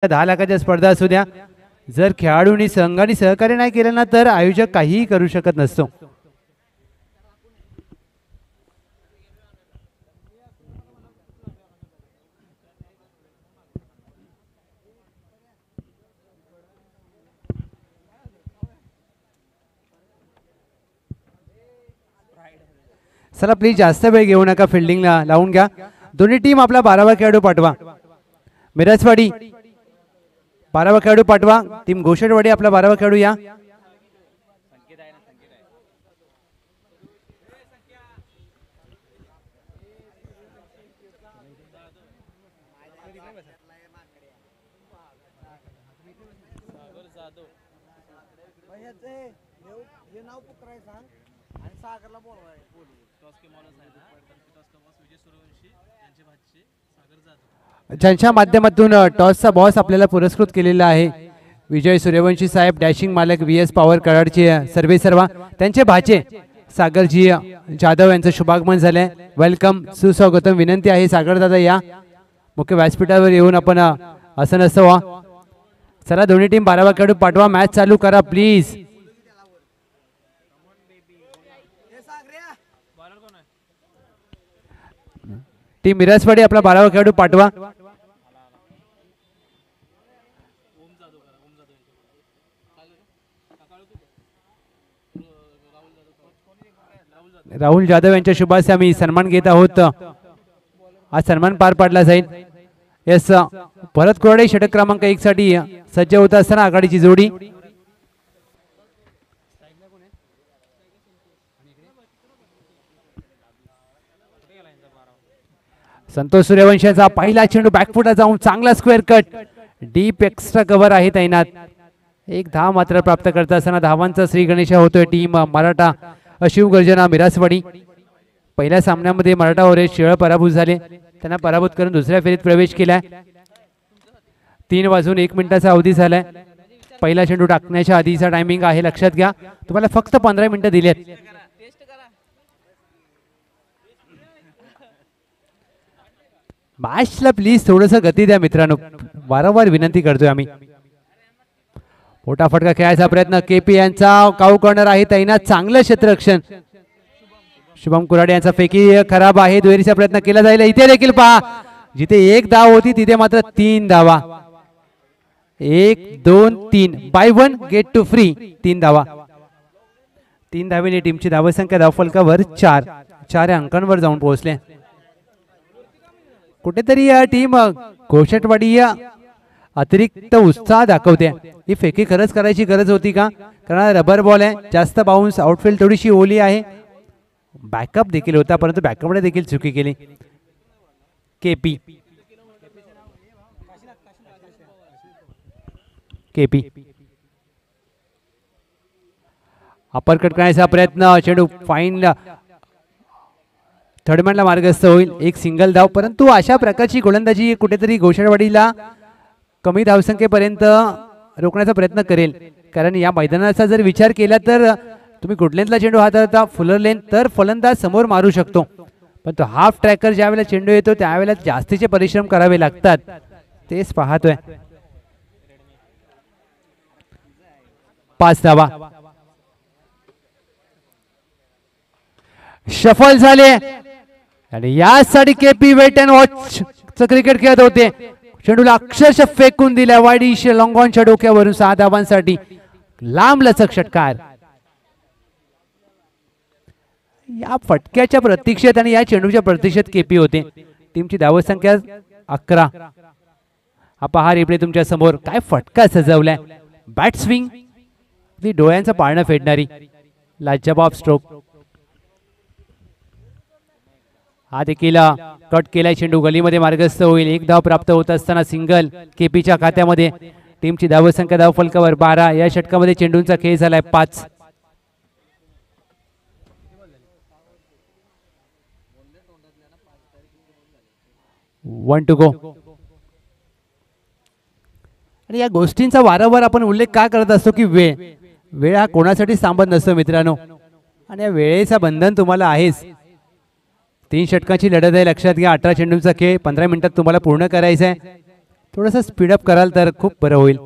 10 लाखाच्या स्पर्धा असू द्या, जर खेळाडूंनी संघाने सहकार्य नाही केलं ना तर आयोजक काहीही करू शकत नसतो. चला प्लीज जास्त वेळ घेऊ नका, फिल्डिंगला लावून घ्या. दोन्ही टीम आपला 12वा खेळाडू पाठवा. मिरजवाडी 12वा खेळाडू पाठवा. टीम घोषटवाडी आपला 12वा खेळाडू या. ज्यांच्या माध्यमातून टॉसचा बॉस आपल्याला पुरस्कृत केलेला आहे विजय सूर्यवंशी साहेब, डॅशिंग मालक VS पॉवर कराडचे सर्वे सर्वा, त्यांचे भाचे सागरजी जाधव यांचं शुभागमन झालंय. वेलकम, सुस्वागतम, विनंती आहे सागर दादा या मुख्य व्यासपीठावर येऊन आपण असं नसतं. चला दोन्ही टीम 12वा खेळाडू पाठवा. मॅच चालू करा प्लीज. टीम मिरजवाडी आपला 12वा खेळाडू पाठवा. राहुल जाधव यांच्या शुभास आम्ही सन्मान घेत आहोत. आज सन्मान पार पाडला जाईल. यस, भरत कुराडे षटक क्रमांक 1 साठी सज्ज होत असताना आघाडीची जोडी. संतोष सूर्यवंशीचा पहिला चेंडू बॅकफुटला जाऊन चांगला square cut, deep extra cover आहे तैनात. एक धाव मात्र प्राप्त करत असताना धावांचा श्री गणेशा होतोय टीम मराठा शिवगर्जना मिरासवाडी. पहिल्या सामन्यामध्ये मराठा ओरेस शिळ पराभूत झाले, त्यांना पराभूत करून दुसऱ्या फेरीत प्रवेश केलाय. 3 वाजून 1 मिनिटाचा अवधी झालाय. पहिला चेंडू टाकण्याच्या आधीचा टायमिंग आहे, लक्षात घ्या. तुम्हाला फक्त 15 मिनिटं दिलेत. मॅचला प्लीज थोडंसं गती द्या मित्रांनो, वारंवार विनंती करतोय आम्ही. मोठा फटका खेळायचा प्रयत्न, केपी यांचा काऊ कॉर्नर आहे तैनात. चांगलं क्षेत्ररक्षण, शुभम कुराडे यांचा फेकी खराब आहे. दुहेरीचा प्रयत्न केला जाईल. इथे देखील पहा, जिथे 1 धाव होती तिथे मात्र 3 धावा. 1 2 3 बाय 1 गेट टू फ्री. 3 धावा. 3 धावेने टीमची धावसंख्या धावफलकावर 4 अंकांवर जाऊन पोहोचले. कुठेतरी या टीम घोषटवाडी अतिरिक्त उत्साह दाखवते. ही फेकी खरंच करायची गरज होती का? कारण रबर बॉल आहे, जास्त बाउन्स, आउटफील्ड थोडीशी ओली आहे. बॅकअप देखील होता परंतु बॅकअपने देखील चुकी केली. केपी अपरकट करण्याचा प्रयत्न, चेंडू फाईन थर्डमॅनला मार्गस्थ होईल. एक सिंगल धाव, परंतु अशा प्रकारची गोलंदाजी कुठेतरी घोषटवाडीला कमी धावसंख्येपर्यंत रोखण्याचा प्रयत्न करेल. कारण या मैदानाचा जर विचार केला तर तुम्ही गुडलेंथला चेंडू हाताळता, फुलर लेंथ तर फलंदाज समोर मारू शकतो, पण तो हाफ ट्रॅकर ज्या वेळेला चेंडू येतो त्यावेळेला जास्तीचे परिश्रम करावे लागतात. तेच पाहतोय. 5 धावा शफल झाले आणि यासाठी KP wait and watch cricket खेळत होते. चेंडूला अक्षरशः फेकून दिल्या वाईडिश लॉंगॉनच्या डोक्यावरून 6 धावांसाठी लांब लचक षटकार. या फटक्याच्या प्रतीक्षेत आणि या चेंडूच्या प्रतीक्षेत केपी होते. टीमची धावसंख्या 11. हा पहा रिप्ले तुमच्या समोर. काय फटका सजवलाय. बॅट स्विंग, ती डोळ्यांचं पाळणं फेडणारी लाजवाब स्ट्रोक. हा देखील कट केलाय चेंडू, गलीमध्ये मार्गस्थ होईल. 1 धाव प्राप्त होत असताना सिंगल केपीच्या खात्यामध्ये. टीमची धावसंख्या धावफलकावर 12. या षटकामध्ये चेंडूंचा खेळ झालाय 5. One two go. आणि या गोष्टींचा वारंवार आपण उल्लेख का करत असतो की वेळ हा कोणासाठी थांबत नसतो मित्रांनो, आणि या वेळेचा बंधन तुम्हाला आहेच. 3 षटकांची लढत आहे, लक्षात घ्या. 18 चेंडूंचा खेळ 15 मिनिटात तुम्हाला पूर्ण करायचा आहे. थोडंसं स्पीडअप कराल तर खूप बरं होईल.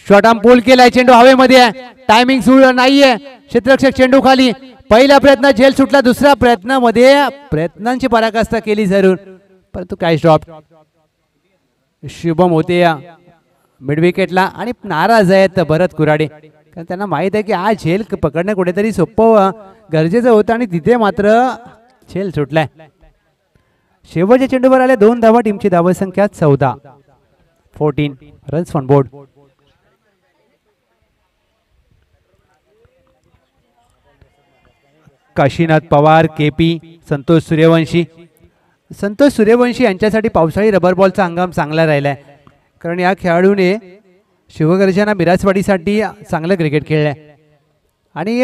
शॉर्ट आर्म पूल केलाय, चेंडू हवेमध्ये आहे, टायमिंग सुरू नाहीये, क्षेत्ररक्षक चेंडू खाली. पहिला प्रयत्न झेल सुटला, दुसऱ्या प्रयत्नामध्ये प्रयत्नांची पराकाष्ठा केली जरूर, परंतु कॅच ड्रॉप. शुभम होते या मिड विकेटला आणि नाराज आहेत भरत कुराडे, कारण त्यांना माहित आहे की हा झेल पकडणं कुठेतरी सोपं गरजेचं होतं आणि तिथे मात्र झेल सुटलाय. शेवटच्या चेंडूवर आल्या 2 धावा, टीमची धावसंख्या 14, 14 runs on board. Kashinath Pawar, KP, Santosh Suryavanshi. Santosh Suryavanshi यांच्यासाठी पावसाळी रबर बॉलचा हंगाम चांगला राहिलाय, कारण या खेळाडूने शिवगर्जना मिरासवाडीसाठी चांगलं क्रिकेट खेळलंय. आणि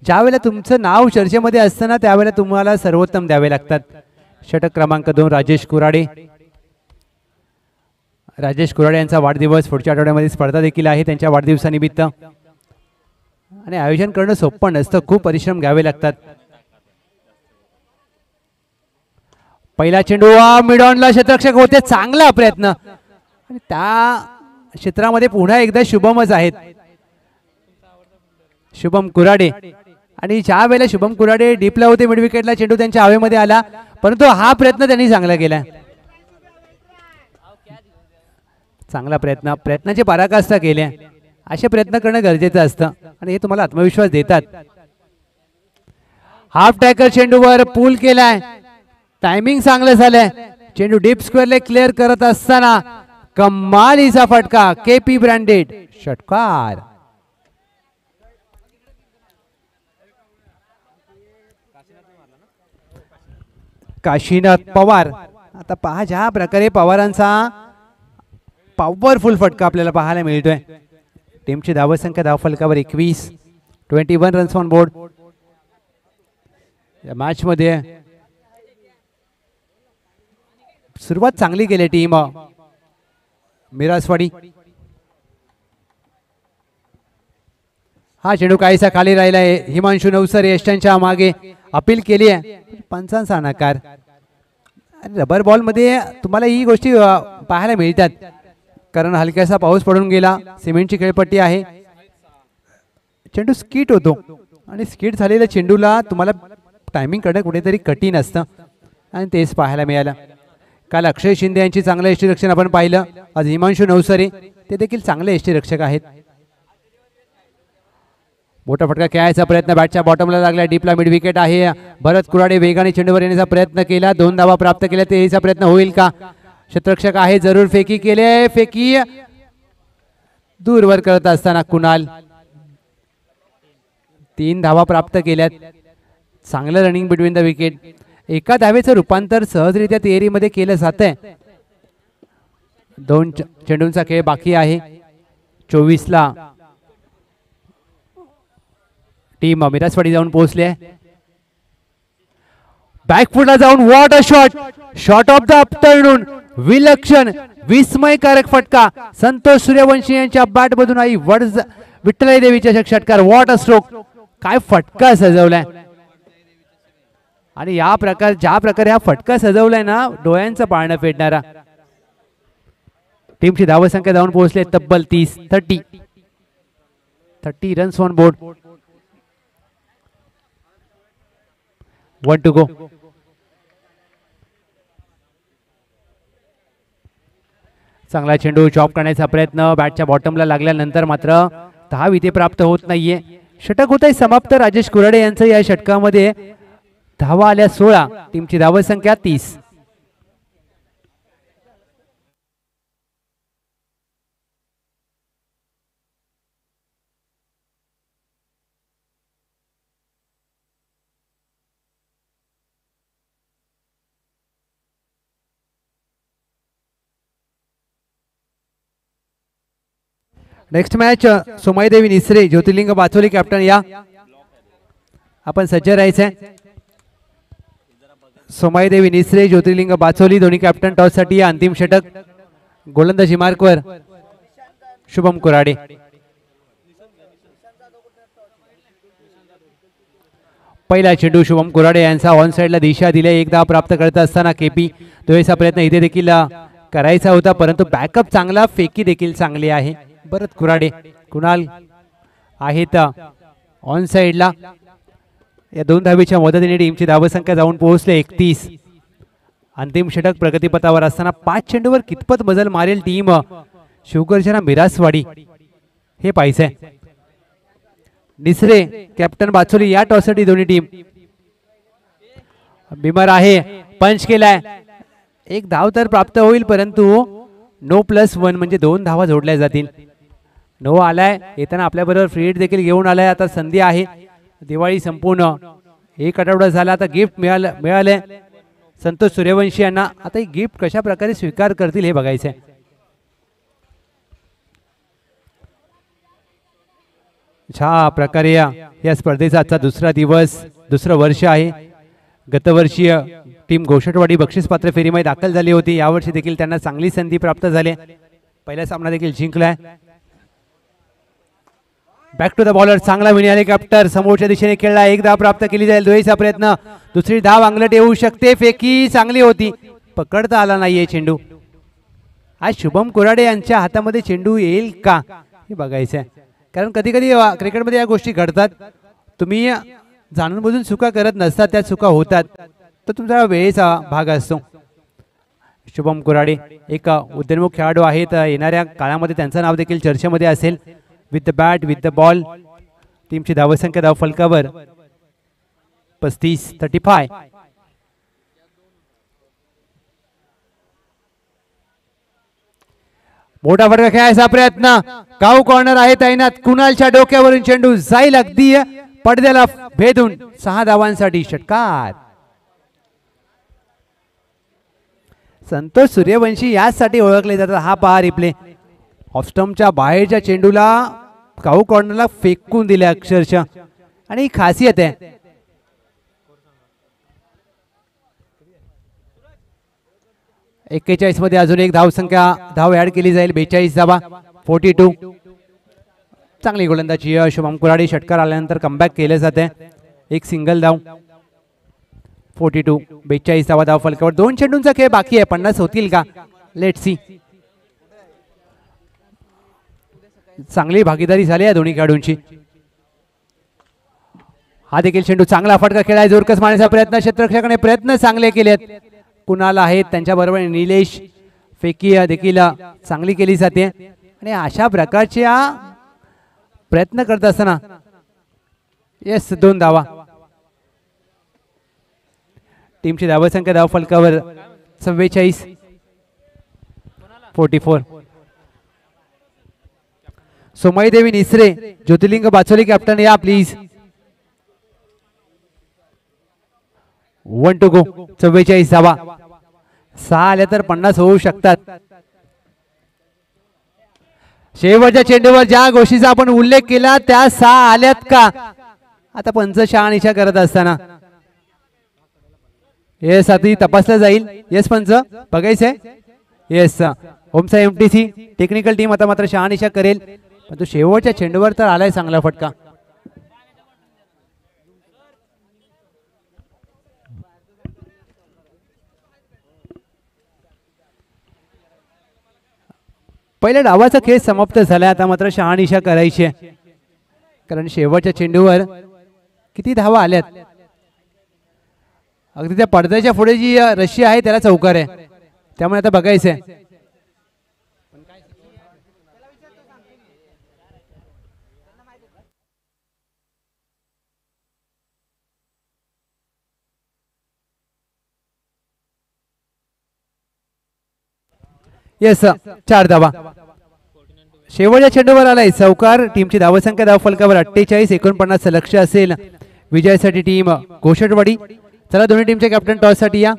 ज्या वेळेला तुमचं नाव चर्चेमध्ये असतं ना, त्यावेळेला तुम्हाला सर्वोत्तम द्यावे लागतात. षटक क्रमांक 2 राजेश कुराडे. राजेश कुराडे यांचा वाढदिवस पुढच्या आठवड्यामध्ये स्पर्धा देखील आहे त्यांच्या वाढदिवसानिमित्त, आणि आयोजन करणं सोपं नसतं, खूप परिश्रम घ्यावे लागतात. पहिला चेंडू मिड ऑनला क्षेत्ररक्षक होते, चांगला प्रयत्न, आणि त्या क्षेत्रामध्ये पुन्हा एकदा शुभमच आहेत, शुभम कुराडे. आणि ज्या वेळेला शुभम कुराडे डीपला होते मिड विकेटला, चेंडू त्यांच्या हवेमध्ये आला, परंतु हा प्रयत्न त्यांनी चांगला केला, चांगला प्रयत्न, प्रयत्नाची पराकाष्ठा केल्या. असे प्रयत्न करणं गरजेचं असतं आणि हे तुम्हाला आत्मविश्वास देतात. हाफ टॅकर चेंडूवर पूल केलाय, टायमिंग चांगलं झालंय, चेंडू डीप स्क्वेअरला क्लिअर करत असताना कमालीचा फटका, केपी ब्रँडेड षटकार. काशीनाथ पवार. आता पहा ज्या प्रकारे पवारांचा पॉवरफुल फटका आपल्याला पाहायला मिळतोय. टीमची धावसंख्या धावफलकावर 21, 21 रन्स ऑन बोर्ड. या मॅच मध्ये सुरुवात चांगली केली टीम मिरासवाडी. हा चेंडू काहीसा खाली राहिला आहे, हिमांशू नवसरे यष्टांच्या मागे अपील केली आहे, पंचांचा नकार. रबर बॉल मध्ये तुम्हाला ही गोष्टी पाहायला मिळतात, कारण हलक्यासा पाऊस पडून गेला, सिमेंटची खेळपट्टी आहे, चेंडू स्किट होतो, आणि स्किट झालेल्या चेंडूला तुम्हाला टायमिंग करणं कुठेतरी कठीण असतं, आणि तेच पाहायला मिळालं. काल अक्षय शिंदे यांची चांगलं यष्टीरक्षण आपण पाहिलं, आज हिमांशू नवसरे ते देखील चांगले यष्टीरक्षक आहेत. मोठा फटका खेळायचा प्रयत्न बॅटच्या बॉटमला लागला, डीपला मिड विकेट आहे. भरत कुराडे वेगाने चेंडूवर येण्याचा प्रयत्न केला, 2 धावा प्राप्त केल्या, तेचा प्रयत्न होईल का? क्षेत्ररक्षक आहे, जरूर फेकी केले, फेकी दूरवर करत असताना कुणाल 3 धावा प्राप्त केल्यात. चांगलं रनिंग बिटवीन द विकेट. एका धावेचं रूपांतर सहजरित्या तयारीमध्ये केलं जात आहे. 2 चेंडूंचा खेळ बाकी आहे. 24ला टीम मिरासवाडी जाऊन पोहोचले. बॅकफुटला जाऊन what a shot, shot of the afternoon, विलक्षण विस्मयकारक फटका. संतोष सूर्यवंशी यांच्या बॅट मधून आई विठ्ठलाई देवीच्या षटकार. व्हॉट अ स्ट्रोक, काय फटका सजवलाय. आणि या ज्या प्रकारे हा फटका सजवलाय ना, डोळ्यांचं पाळणं फेडणारा. टीमची धावसंख्या जाऊन पोहोचले तब्बल 30 runs on board. 1 to go. चांगला चेंडू चॉप करण्याचा प्रयत्न, बॅटच्या बॉटमला लागल्यानंतर मात्र धाव इथे प्राप्त होत नाहीये. षटक होत आहे समाप्त. राजेश कुराडे यांचं या षटकामध्ये धावा आल्या 16, टीमची धावसंख्या 30. नेक्स्ट मॅच सोमाईदेवी निसरे, ज्योतिर्लिंग बाचोली कॅप्टन. या आपण सज्ज राहायचंय. सोमाईदेवी निसरे, ज्योतिर्लिंग बाचोली दोन्ही कॅप्टन. टॉस साठी अंतिम षटक. गोलंदाजी मार्कवर शुभम कुराडे. पहिला चेंडू शुभम कुराडे यांचा ऑन साइडला दिशा दिल्या, एक धाव प्राप्त करत असताना केपी दोहेचा प्रयत्न इथे देखील करायचा होता, परंतु बॅकअप चांगला, फेकी देखील चांगली आहे. परत कुराडे, कुणाल आहेत ऑन साइडला. या 2 धावेच्या मदतीने टीमची धावसंख्या जाऊन पोहोचले 31. अंतिम षटक प्रगतीपथावर असताना 5 चेंडूवर कितपत बदल मारेल टीम शिवगर्जना मिरासवाडी हे पाहिजे. निसरे कॅप्टन बाचोली या टॉससाठी दोन्ही टीम बिमार आहे. पंच केलाय, एक धाव तर प्राप्त होईल, परंतु नो +1 म्हणजे 2 धावा जोडल्या जातील. नो आलाय, येताना आपल्याबरोबर फ्री हिट देखील घेऊन आलाय. आता संधी आहे, दिवाळी संपूर्ण 1 आठवडा झाला, आता गिफ्ट मिळाले संतोष सूर्यवंशी यांना. आता ही गिफ्ट कशा प्रकारे स्वीकार करतील हे बघायचंय. छा प्रकारे या स्पर्धेचा आजचा दुसरा दिवस, दुसरं वर्ष आहे. गतवर्षीय टीम घोषटवाडी बक्षीसपात्र फेरीमध्ये दाखल झाली होती, यावर्षी देखील त्यांना चांगली संधी प्राप्त झाली. पहिला सामना देखील जिंकलाय. बॅक टू द बॉलर, चांगला विनियाले कॅप्टर समोरच्या दिशेने खेळला, एक धाव प्राप्त केली जाईल. दोहेचा प्रयत्न, दुसरी धाव अंगलट येऊ शकते. फेकी चांगली होती, पकडता आला नाहीये चेंडू. आज शुभम कुराडे यांच्या हातामध्ये चेंडू येईल का हे बघायचंय, कारण कधी कधी क्रिकेटमध्ये या गोष्टी घडतात. तुम्ही जाणून बुजून चुका करत नसतात, त्या चुका होतात, तर तुमचा वेळेचा भाग असतो. शुभम कुराडे एक उद्योन्मुख खेळाडू आहेत. येणाऱ्या काळामध्ये त्यांचं नाव देखील चर्चेमध्ये असेल. With the bat, with the ball टीमची धावसंख्या धाव फलकावर 35-35. मोठा फटका खेळायचा प्रयत्न, काऊ कॉर्नर आहे तैनात. कुणालच्या डोक्यावरून चेंडू जाईल अगदी पडद्याला भेदून 6 धावांसाठी षटकार. संतोष सूर्यवंशी यासाठी ओळखले जातात. हा पहा रिप्ले, ऑफस्टम्पच्या बाहेरच्या चेंडूला काऊ कॉर्नरला फेकून दिले अक्षरशः, आणि ही खासियत आहे. एक्केचाळीस मध्ये अजून एक धाव ऍड केली जाईल. 42 धावा, 42. चांगली गोलंदाजी शुभम कुराडे. षटकार आल्यानंतर कमबॅक केले जाते, एक सिंगल धाव. 42, 42 धावा धाव फलकावर. 2 चेंडूंचा खेळ बाकी आहे, 50 होतील का? Let's see. चांगली भागीदारी झाली या दोन्ही खेळाडूंची. हा देखील चेंडू चांगला फटका खेळाय, जोरकस मारण्याचा प्रयत्न, क्षेत्ररक्षकाने प्रयत्न चांगले केलेत. कुणाल आहेत त्यांच्याबरोबर निलेश. फेकी देखील चांगली केली जाते, आणि अशा प्रकारच्या प्रयत्न करत असताना येस 2 धावा. टीमची धावसंख्या धाव फलकावर 44, 44. सोमाई देवी निसरे, ज्योतिर्लिंग बाचोली कॅप्टन या प्लीज. 1 two go. 44 धावा, 6 आल्या तर 50 होऊ शकतात. शेवटच्या चेंडूवर ज्या गोष्टीचा आपण उल्लेख केला त्या 6 आल्यात का? आता पंच शहानिशा करत असताना येस आधी तपासलं जाईल. येस पंच बघायचंय. येस होमचा एमटीसी टेक्निकल टीम आता मात्र शहानिशा करेल, पण तो शेवटच्या चेंडूवर तर आलाय चांगला फटका. पहिल्या डावाचा खेळ समाप्त झाला, आता मात्र शहानिशा करायची आहे, कारण शेवटच्या चेंडूवर किती धावा आल्यात. अगदी त्या पडद्याच्या पुढे जी रशी आहे त्याला चौकार आहे, त्यामुळे आता बघायचंय. येस 4 धावा शेवटच्या चेंडूवर आलाय चौकार. टीमची धावसंख्या धाव फलकावर 48, 49 लक्ष असेल विजयासाठी टीम घोषटवाडी. चला दोन्ही टीमचे कॅप्टन टॉस साठी या.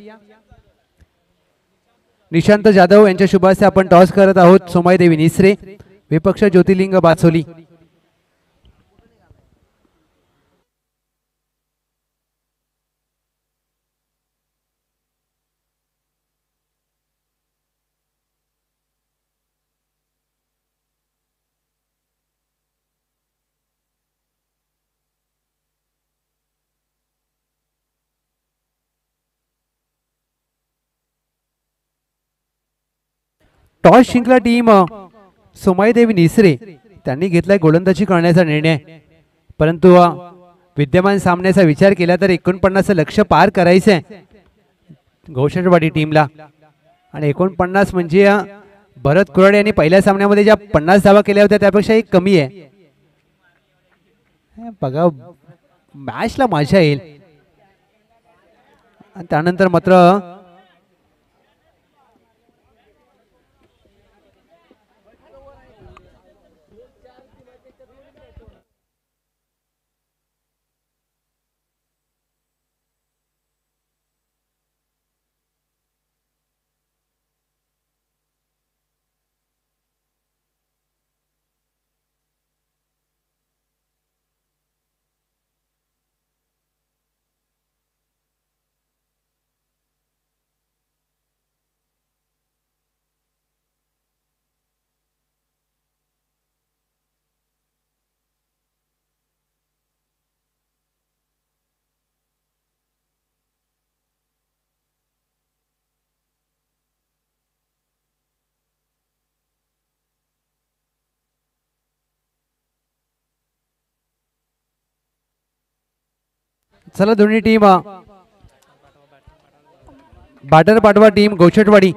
निशांत जाधव यांच्या शुभ हस्ते आपण टॉस करत आहोत. सोमाई देवी निसरे, विपक्ष ज्योतिर्लिंग बाचोली. टॉस जिंकला टीम सोमाईदेवी निसरे, त्यांनी घेतलाय गोलंदाजी करण्याचा निर्णय, परंतु विद्यमान सामन्याचा विचार केला तर 49 लक्ष पार करायचंय घोषटवाडी टीमला. आणि 49 म्हणजे भरत कुराडे यांनी पहिल्या सामन्यामध्ये ज्या 50 धावा केल्या होत्या त्यापेक्षा एक कमी आहे. बघा मॅचला मजा येईल. आणि त्यानंतर मात्र चला दोन्ही टीम बाटर पाटवा टीम गोचटवाडी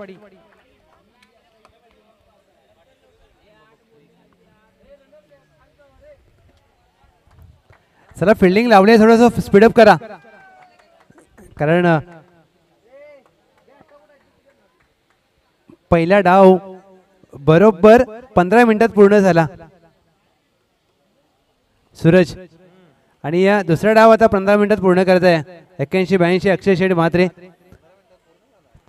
चला फिल्डिंग लावली, थोडंसं स्पीडअप करा कारण पहिला डाव बरोबर 15 मिनिटात पूर्ण झाला सूरज, आणि या दुसरा डाव आता 15 मिनिटात पूर्ण करत आहे. 81-82 अक्षय शेठ म्हात्रे.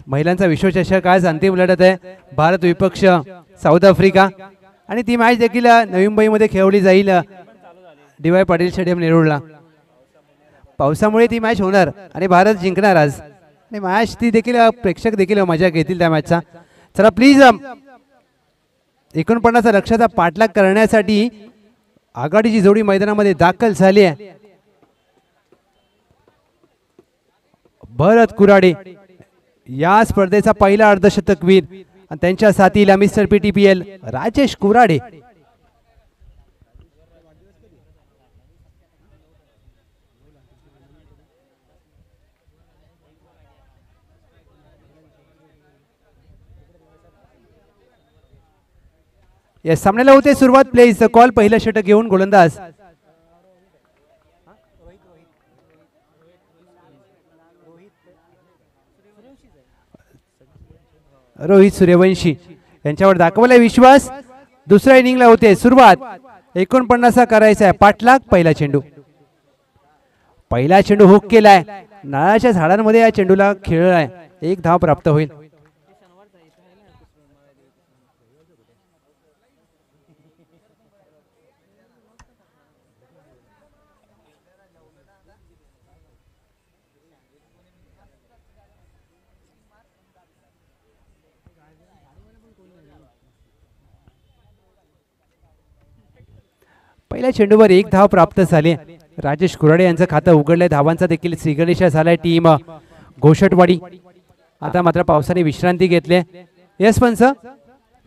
महिलांचा विश्वचषक आज अंतिम लढत आहे भारत विपक्ष साऊथ आफ्रिका, आणि ती मॅच देखील नवी मुंबईमध्ये खेळवली जाईल डी.वाय. पाटील स्टेडियम नेरूळला. पावसामुळे ती मॅच होणार आणि भारत जिंकणार आज, आणि मॅच ती देखील प्रेक्षक देखील मजा घेतील त्या मॅचचा. चला प्लीज 49 लक्षाचा पाठलाग करण्यासाठी आघाडीची जोडी मैदानामध्ये दाखल झाली आहे. भरत कुराडे या स्पर्धेचा पहिला अर्धशतकवीर, आणि त्यांच्या साथीला मिस्टर PTPL राजेश कुराडे. या सामन्याला होते सुरुवात. प्लेस कॉल पहिलं षटक घेऊन गोलंदाज रोहित सूर्यवंशी यांच्यावर दाखवलाय विश्वास. दुसऱ्या इनिंगला होते सुरुवात. 49 करायचा आहे पाठलाग. पहिला चेंडू हुक केलाय, नाळाच्या झाडांमध्ये या चेंडूला खेळलाय. एक धाव प्राप्त होईल. पहिल्या चेंडूवर एक धाव प्राप्त झाली. राजेश कुराडे यांचं खातं उघडलंय. धावांचा देखील श्रीगणेशा झालाय टीम घोषटवाडी. आता मात्र पावसाने विश्रांती घेतली. यस पंच,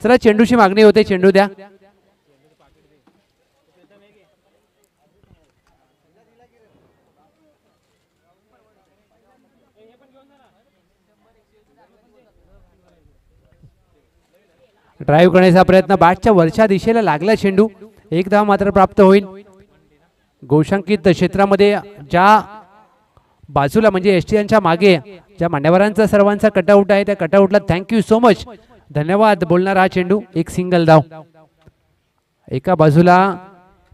चला चेंडूची मागणी होते, चेंडू द्या. ड्राईव्ह करण्याचा प्रयत्न, बॅटच्या वरच्या दिशेला लागला चेंडू. एक धाव मात्र प्राप्त होईल. गोशांकित क्षेत्रामध्ये ज्या बाजूला म्हणजे एसटीएनच्या मागे ज्या मान्यवरांचा सर्वांचा कटआउट आहे त्या कटआउटला थँक्यू सो मच, धन्यवाद बोलणार हा चेंडू. एक सिंगल धाव. एका बाजूला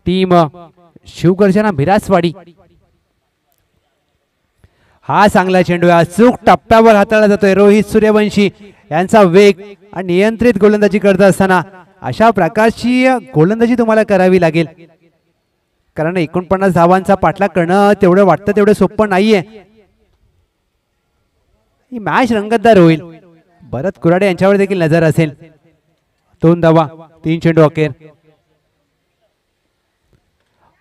टीम शिवगर्जना भिरासवाडी. हा चांगला चेंडू अचूक टप्प्यावर हाताळला जातोय. रोहित सूर्यवंशी यांचा वेग आणि नियंत्रित गोलंदाजी करत असताना अशा प्रकारची गोलंदाजी तुम्हाला करावी लागेल, कारण 49 धावांचा पाठलाग करणं तेवढं वाटतं तेवढं सोपं नाहीये. ही मॅच रंगतदार होईल. भरत कुराडे यांच्यावर देखील नजर असेल. 2 धावा 3 चेंडू अखेर.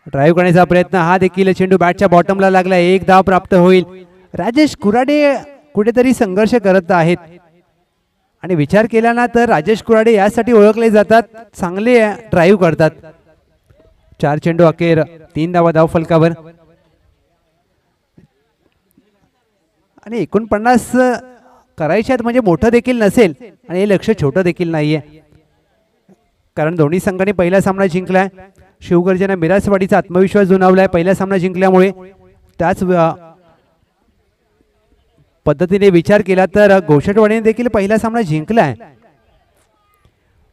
ड्राईव्ह करण्याचा प्रयत्न, हा देखील चेंडू बॅटच्या बॉटमला लागला. एक धाव प्राप्त होईल. राजेश कुराडे कुठेतरी संघर्ष करत आहेत. आणि विचार केला ना तर राजेश कुराडे यासाठी ओळखले जातात, चांगले ड्राईव्ह करतात. 4 चेंडू अखेर 3 धावा धाव फलकावर आणि 49 करायच्यात म्हणजे मोठं देखील नसेल आणि हे लक्ष छोटं देखील नाहीये, कारण दोन्ही संघांनी पहिला सामना जिंकलाय. शिवगर्जना मिरासवाडीचा आत्मविश्वास जुनावलाय पहिला सामना जिंकल्यामुळे. त्याच पद्धतीने विचार केला तर घोषटवाडीने देखील पहिला सामना जिंकलाय.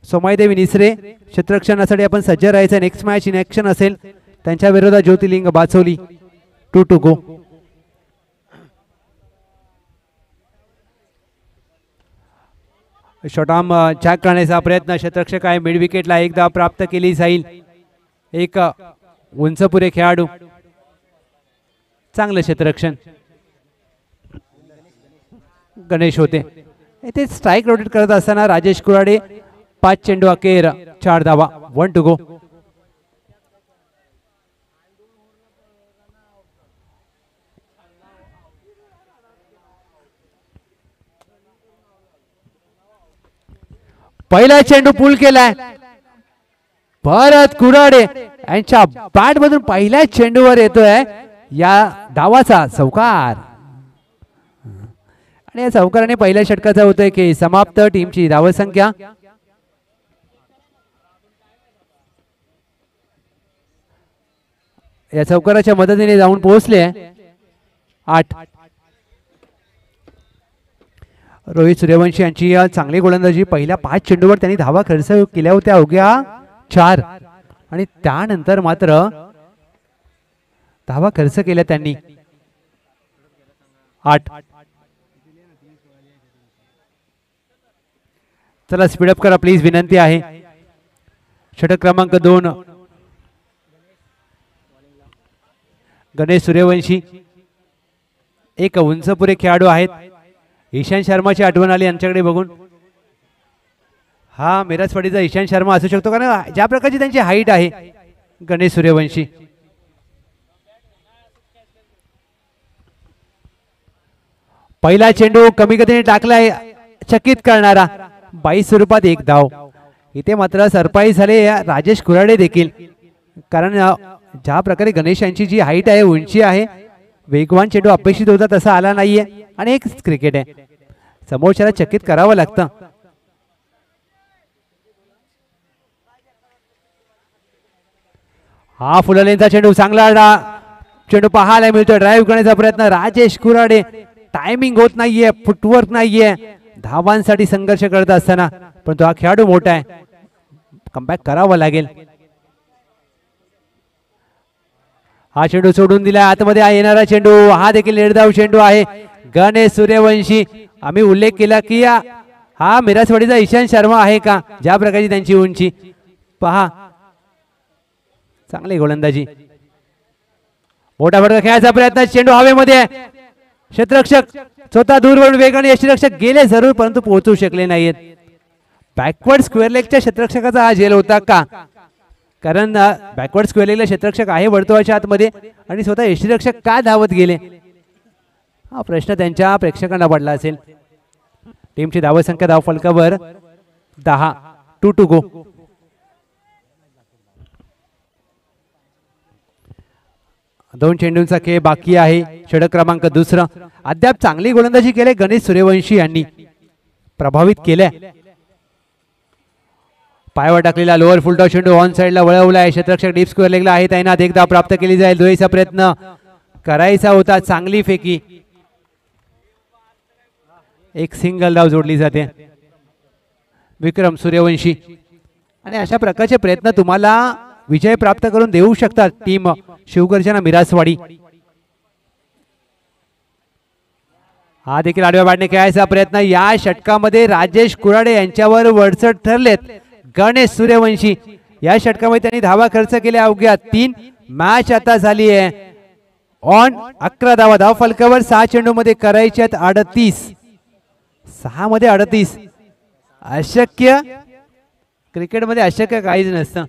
सोमाईदेवी निसरे क्षेत्ररक्षणासाठी आपण सज्ज राहायचं. नेक्स्ट मॅच इन ऍक्शन असेल त्यांच्या विरोधात ज्योतिर्लिंग बाचोली. 2 गो. शॉटआर्म चॅक करण्याचा प्रयत्न क्षेत्ररक्षक आहे. मिड विकेटला एकदा प्राप्त केली जाईल. एक उंचपुरे खेळाडू, चांगलं क्षेत्ररक्षण गणेश होते. इथे स्ट्राईक रोटेट करत असताना राजेश कुराडे 5 चेंडू अखेर 4 धावा. 1 गो. पहिला चेंडू पूल केलाय. परत कुराडे यांच्या बॅट मधून पहिल्या चेंडूवर येतोय या धावाचा चौकार आणि या चौकाराने पहिल्या षटकाचा होतोय की समाप्त. टीमची धावसंख्या या चौकाराच्या मदतीने जाऊन पोहोचले 8. रोहित सूर्यवंशी यांची चांगली गोलंदाजी. पहिल्या 5 चेंडूवर त्यांनी धावा खर्च केल्या होत्या अवघ्या 4 आणि त्यानंतर मात्र धावा खर्च केल्या त्यांनी 8. चला स्पीडअप करा प्लीज, विनंती आहे. षटक क्रमांक 2 गणेश सूर्यवंशी एक उंचपुरे खेळाडू आहेत. ईशान शर्माची आठवण आली यांच्याकडे बघून. हा मिरासवाडीचा ईशान शर्मा असू शकतो, कारण ज्या प्रकारची त्यांची हाईट आहे. गणेश सूर्यवंशी पहिला चेंडू कमी गतीने टाकलाय, चकित करणारा. 22 स्वरूपात 1 धाव. इथे मात्र सरप्राईज झाले राजेश कुराडे देखील, कारण ज्या प्रकारे गणेश यांची जी हाईट आहे, उंची आहे, वेगवान चेंडू अपेक्षित होता तसा आला नाहीये आणि एक क्रिकेट आहे, समोरच्याला चकित करावं लागतं. हा फुललेंचा चेंडू, चांगला चेंडू पाहायला मिळतोय. ड्राईव्ह करण्याचा प्रयत्न राजेश कुराडे. टायमिंग होत नाहीये, फुटवर्क नाहीये. धावांसाठी संघर्ष करत असताना, परंतु हा खेळाडू मोठा आहे, कमबॅक करावं लागेल. हा चेंडू सोडून दिला. आतमध्ये येणारा चेंडू, हा देखील निर्धाव चेंडू आहे. गणेश सूर्यवंशी, आम्ही उल्लेख केला की हा मिरासवाडीचा ईशान शर्मा आहे का, ज्या प्रकारची त्यांची उंची पहा. चांगली गोलंदाजी, मोठा फटका खेळायचा प्रयत्न. चेंडू हवेमध्ये, क्षेत्ररक्षक स्वतः दूरवरून वेगाने यष्टीरक्षक गेले जरूर, परंतु पोहोचू शकले नाहीत. बॅकवर्ड स्क्वेअर लेगच्या क्षेत्ररक्षकाचा हा झेल होता का, कारण बॅकवर्ड स्क्वेअर लेगला क्षेत्ररक्षक आहे वर्तुळाच्या आतमध्ये आणि स्वतः यष्टीरक्षक का धावत गेले, हा प्रश्न त्यांच्या प्रेक्षकांना पडला असेल. टीमची धावसंख्या धाव फलकावर 10. 2 गो. दोन चेंडूंचा खेळ बाकी आहे. षटक क्रमांक 2. अद्याप चांगली गोलंदाजी केली गणेश सूर्यवंशी यांनी, प्रभावित केल्या. पायावर टाकलेला लोअर फुलटॉस चेंडू ऑन साइडला वळवला आहे. क्षेत्ररक्षक डीप स्क्वेअर लेगला आहे, तैनात. एकदा प्राप्त केली जाईल, दुहेरीचा प्रयत्न करायचा होता. चांगली फेकी, एक सिंगल धाव जोडली जाते. विक्रम सूर्यवंशी, आणि अशा प्रकारचे प्रयत्न तुम्हाला विजय प्राप्त करून देऊ शकतात टीम शिवगर्जना मिरासवाडी. हा देखील आडव्या बॅटने खेळायचा प्रयत्न. या षटकामध्ये राजेश कुराडे यांच्यावर वरचढ ठरलेत गणेश सूर्यवंशी. या षटकामध्ये त्यांनी धावा खर्च केल्या अवघ्या 3. मॅच आता झाली आहे ऑन 11 धावा धाव फलकावर. 6 चेंडू मध्ये करायचे 38. 6 मध्ये 38 अशक्य. क्रिकेटमध्ये अशक्य काहीच नसतं.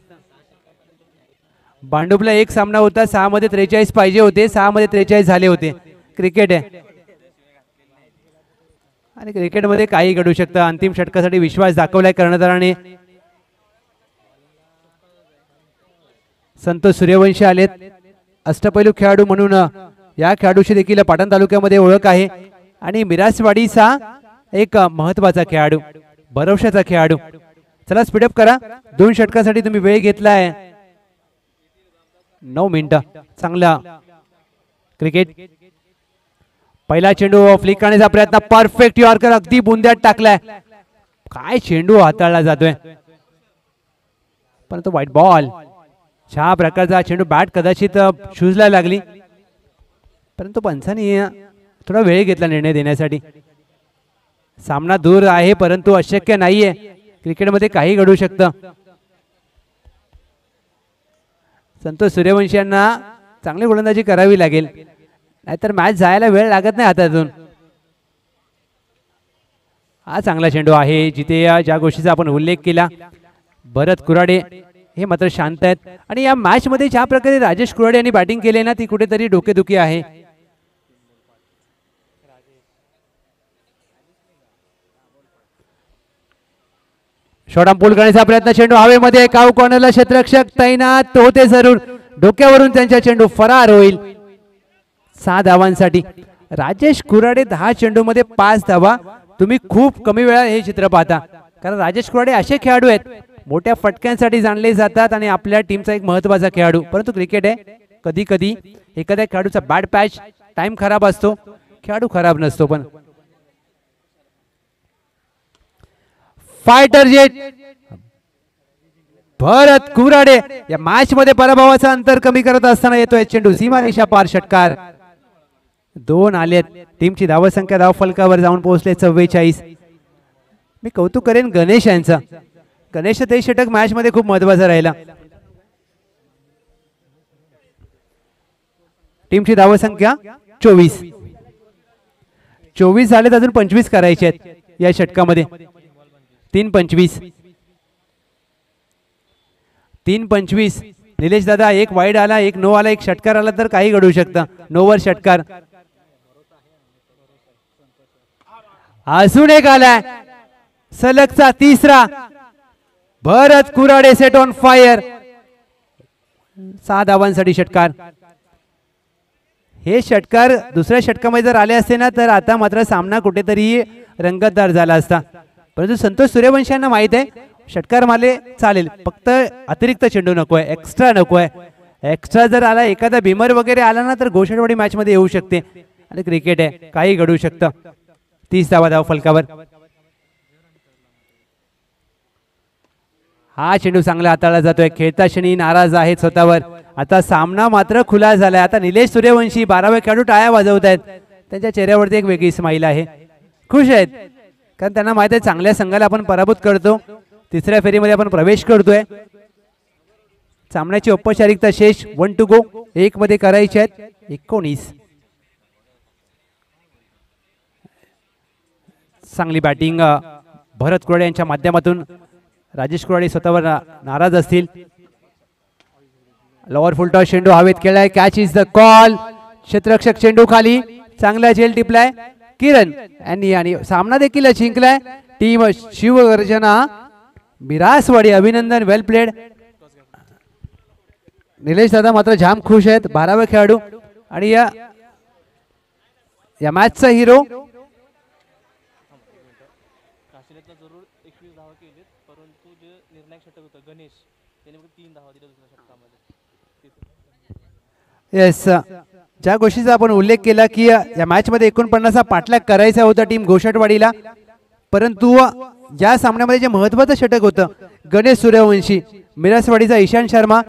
भांडुपला एक सामना होता, 6 मध्ये 43 पाहिजे होते, 6 मध्ये 43 झाले होते. क्रिकेट आहे आणि क्रिकेटमध्ये काही घडू शकतं. अंतिम षटकासाठी विश्वास दाखवलाय कर्णधाराने. संतोष सूर्यवंशी आलेत अष्टपैलू खेळाडू म्हणून. या खेळाडूची देखील पाटण तालुक्यामध्ये ओळख आहे आणि मिरासवाडीचा एक महत्वाचा खेळाडू, भरवशाचा खेळाडू. चला स्पीडअप करा. 2 षटकासाठी तुम्ही वेळ घेतलाय. 9 मिनिटं. चांगला क्रिकेट. पहिला चेंडू फ्लिक करण्याचा प्रयत्न. परफेक्ट यॉर्कर अगदी बुंद्यात टाकलाय. काय चेंडू हाताळला जातोय, परंतु व्हाईट बॉल. छा प्रकारचा चेंडू. बॅट कदाचित शूजला लागली, परंतु पंचांनी थोडा वेळ घेतला निर्णय देण्यासाठी. सामना दूर आहे, परंतु अशक्य नाहीये. क्रिकेटमध्ये काही घडू शकतं. संतोष सूर्यवंशी यांना चांगली गोलंदाजी करावी लागेल, नाहीतर मॅच जायला वेळ लागत नाही हातातून. हा चांगला चेंडू आहे. जिथे ज्या गोष्टीचा आपण उल्लेख केला, भरत कुराडे हे मात्र शांत आहेत. आणि या मॅच मध्ये ज्या प्रकारे राजेश कुराडे यांनी बॅटिंग केली ना, ती कुठेतरी डोकेदुखी आहे. शॉर्ट पूल करण्याचा प्रयत्न. चेंडू हवेमध्ये. काऊ कॉर्नरला क्षेत्ररक्षक तैनात होते जरूर. डोक्यावरून त्यांचा चेंडू फरार होईल. 6 धावांसाठी. राजेश कुराडे 10 चेंडूमध्ये 5 धावा. तुम्ही खूप कमी वेळा हे चित्र पाहता, कारण राजेश कुराडे असे खेळाडू आहेत, मोठ्या फटक्यांसाठी जाणले जातात आणि आपल्या टीमचा एक महत्वाचा खेळाडू. परंतु क्रिकेट आहे, कधी कधी एखाद्या खेळाडूचा बॅड पॅच, टाइम खराब असतो, खेळाडू खराब नसतो. पण फायटर जेट भरत कुराडे या मॅच मध्ये पराभवाचा अंतर कमी करत असताना येतोय चेंडू सीमारेषा पार. षटकार. 2 आलेत. टीमची धावसंख्या धावफलकावर जाऊन पोहोचले 44. मी कौतुक करेन गणेश यांचा. गणेश ते षटक मॅच मध्ये खूप महत्वाचा राहिला. टीमची धावसंख्या 24. 24 झालेत, अजून 25 करायचे आहेत या षटकामध्ये. 3-25. 3-25. निलेश दादा, एक वाईड आला, एक नो आला, एक षटकार आला तर काही घडू शकतं. नोवर षटकार. अजून एक आलाय, सलगचा 3रा. भरत कुराडे सेट ऑन फायर. 6 धावांसाठी षटकार. हे षटकार दुसऱ्या षटकामध्ये जर आले असते ना, तर आता मात्र सामना कुठेतरी रंगतदार झाला असता. परंतु संतोष सूर्यवंशी यांना माहित आहे, षटकार मारले चालेल, फक्त अतिरिक्त चेंडू नकोय, एक्स्ट्रा नकोय. एक्स्ट्रा जर आला, एखादा भीमर वगैरे आला ना, तर घोषणवाडी मॅच मध्ये येऊ शकते. आणि क्रिकेट आहे, काही घडू शकतं. 30 धावा धाव फलकावर. हा चेंडू चांगला हाताळला जातोय. खेळता क्षणी नाराज आहेत स्वतःवर. आता सामना मात्र खुला झालाय. आता निलेश सूर्यवंशी 12वे खेळाडू टाळ्या वाजवत आहेत. त्यांच्या चेहऱ्यावरती एक वेगळी स्माईल आहे. खुश आहेत, कारण त्यांना माहित आहे चांगल्या संघाला आपण पराभूत करतो. 3ऱ्या फेरीमध्ये आपण प्रवेश करतोय. सामन्याची औपचारिकता शेष. 1 to go. 1 मध्ये करायचे आहेत. 19. चांगली बॅटिंग भरत कुराडे यांच्या माध्यमातून. राजेश कुराडे स्वतःवर नाराज असतील. लॉवर फुलटॉस चेंडू हवेत खेळलाय. Catch is the call. क्षेत्ररक्षक चेंडू खाली. चांगला झेल टिपलाय किरण यांनी आणि सामना देखील जिंकलाय. टीम शिवगर्जना मिरासवाडी. अभिनंदन, वेल प्लेड. निलेश दादा मात्र जाम खुश आहेत. 12वे खेळाडू आणि या मॅचचा हिरो. येस, ज्या गोष्टीचा आपण उल्लेख केला की या मॅच मध्ये 49 पाठलाग करायचा होता टीम घोषटवाडीला, परंतु या सामन्यामध्ये जे महत्वाचं षटक होतं गणेश सूर्यवंशी, मिरासवाडीचा ईशान शर्मा